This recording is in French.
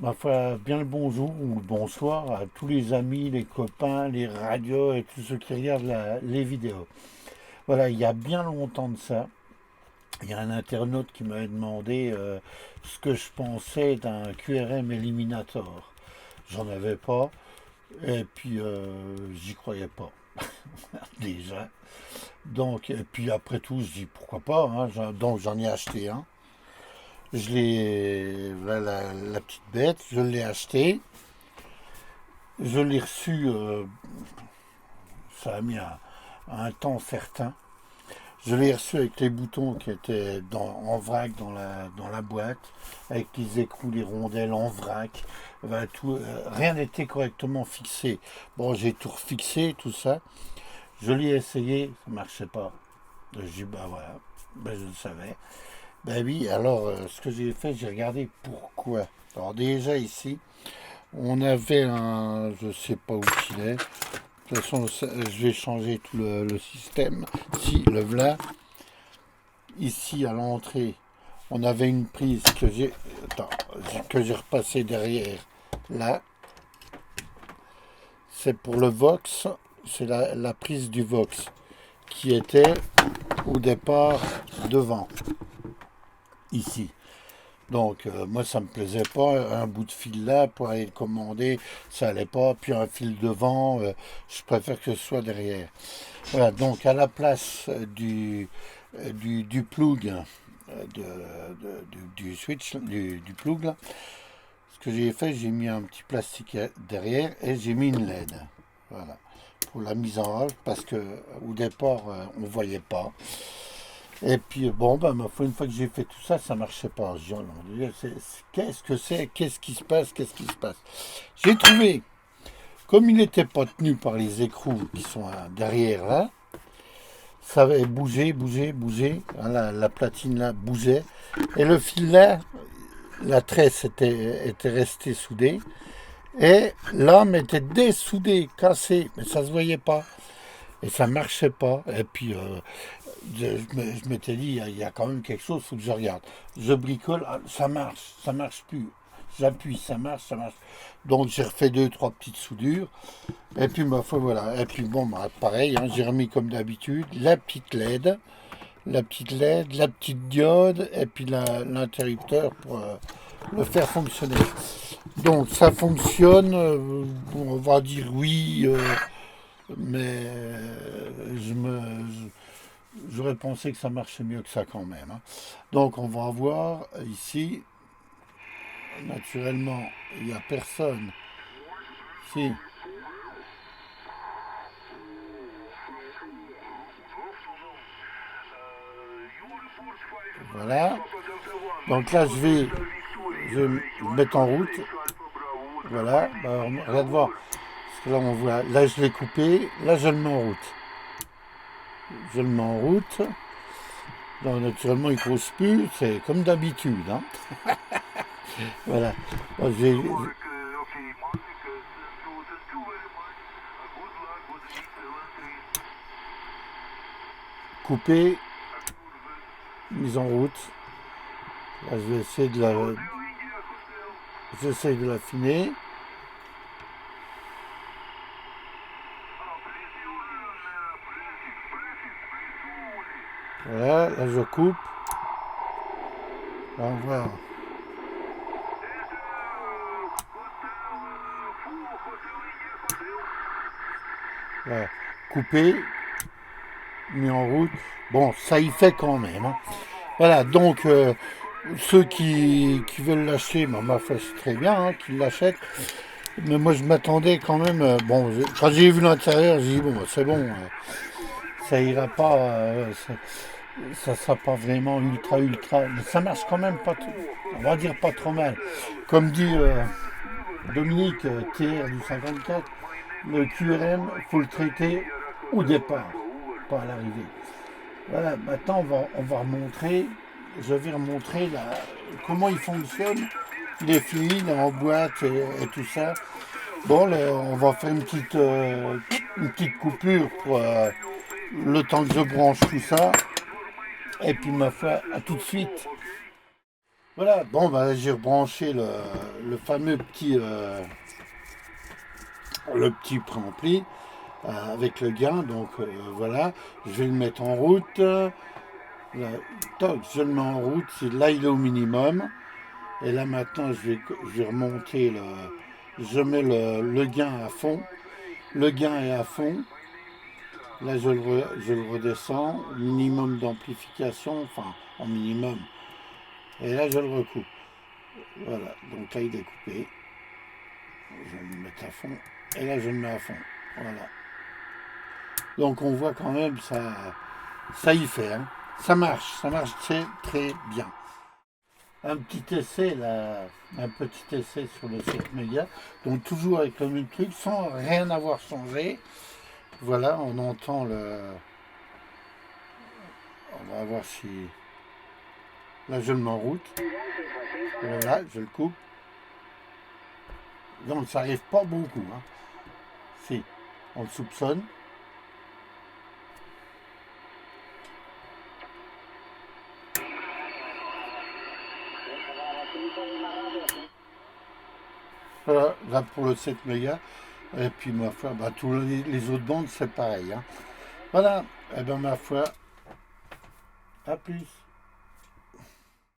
Ma foi, bien le bonjour ou le bonsoir à tous les amis, les copains, les radios et tous ceux qui regardent les vidéos. Voilà, il y a bien longtemps de ça, il y a un internaute qui m'avait demandé ce que je pensais d'un QRM Eliminator. J'en avais pas, et puis j'y croyais pas, déjà. Donc, et puis après tout, je dis pourquoi pas, hein, donc j'en ai acheté un. Je l'ai, voilà la petite bête, je l'ai acheté. Je l'ai reçu, ça a mis un temps certain. Je l'ai reçu avec les boutons qui étaient en vrac dans la boîte, avec les écrous, les rondelles en vrac. Ben, rien n'était correctement fixé. Bon, j'ai tout refixé, tout ça. Je l'ai essayé, ça ne marchait pas. J'ai dit, bah voilà, ben, je le savais. Ben oui, alors ce que j'ai fait, j'ai regardé pourquoi. Alors déjà ici, on avait un, je sais pas où il est. De toute façon, je vais changer tout le système. Si, le voilà. Ici, à l'entrée, on avait une prise que j'ai repassée derrière. Là, c'est pour le Vox. C'est la prise du Vox qui était au départ devant, ici. Donc, moi, ça me plaisait pas. Un bout de fil là pour aller le commander, ça allait pas. Puis un fil devant, je préfère que ce soit derrière. Voilà, donc à la place du plug, du switch, du plug, là, ce que j'ai fait, j'ai mis un petit plastique derrière et j'ai mis une LED. Voilà, pour la mise en œuvre, parce que au départ, on ne voyait pas. Et puis, bon, ben, ma foi, une fois que j'ai fait tout ça, ça ne marchait pas. Je dis, oh non, qu'est-ce que c'est? Qu'est-ce qui se passe? Qu'est-ce qui se passe? J'ai trouvé, comme il n'était pas tenu par les écrous qui sont derrière là, ça avait bougé, bougé, bougé. Hein, la platine là bougeait. Et le fil là, la tresse était restée soudée. Et l'âme était dessoudée, cassée. Mais ça se voyait pas. Et ça marchait pas. Et puis, je m'étais dit, il y a quand même quelque chose, il faut que je regarde. Je bricole, ah, ça marche plus. J'appuie, ça marche, ça marche. Donc j'ai refait deux, trois petites soudures. Et puis ma foi, voilà. Et puis bon, bah, pareil, hein, j'ai remis comme d'habitude la petite LED, la petite diode, et puis l'interrupteur pour le faire fonctionner. Donc ça fonctionne, on va dire oui, mais j'aurais pensé que ça marchait mieux que ça quand même, hein. Donc on va voir ici, naturellement, il n'y a personne. Si, voilà. Donc là, je vais me mettre en route. Voilà, bah, regarde voir. Parce que là, on voit, là, je l'ai coupé, là, je le mets en route. Je le mets en route. Donc, naturellement, il ne cause plus, c'est comme d'habitude, hein. Voilà. Donc, j'ai coupé, mise en route. Là, j'essaie de l'affiner. Voilà, là, je coupe. Là, on voit. Voilà. Coupé, mis en route. Bon, ça y fait quand même, hein. Voilà, donc ceux qui veulent l'acheter, bah, ma foi, c'est très bien, hein, qu'ils l'achètent. Mais moi, je m'attendais quand même. Bon, quand j'ai vu l'intérieur, j'ai dit bon, bah, c'est bon, ça ira pas, ça sera pas vraiment ultra ultra, mais ça marche quand même pas, on va dire pas trop mal. Comme dit Dominique TR du 54, le QRM, faut le traiter au départ, pas à l'arrivée. Voilà, maintenant on va remontrer, je vais remontrer comment il fonctionne. Il est fini, il est en boîte et tout ça. Bon, là, on va faire une petite coupure pour le temps que je branche tout ça. Et puis ma foi, à tout de suite. Voilà, bon, bah, j'ai rebranché le fameux le petit préampli avec le gain, donc voilà, je vais le mettre en route. Là, toc, je le mets en route, là il est au minimum. Et là maintenant je vais remonter je mets le gain à fond. Le gain est à fond. Là je le redescends, minimum d'amplification, enfin en minimum. Et là je le recoupe. Voilà, donc là il est coupé. Je vais le mettre à fond. Et là je le mets à fond. Voilà. Donc on voit quand même ça y fait. Hein. Ça marche très très bien. Un petit essai là, un petit essai sur le 7 mégas, donc toujours avec le même truc, sans rien avoir changé. Voilà, on entend on va voir si. Là je le mets en route. Voilà, je le coupe. Donc ça arrive pas beaucoup. Hein. Si, on le soupçonne. Voilà, là pour le 7 mégas. Et puis ma foi, bah, tous les autres bandes c'est pareil. Hein. Voilà, et ben ma foi, à plus.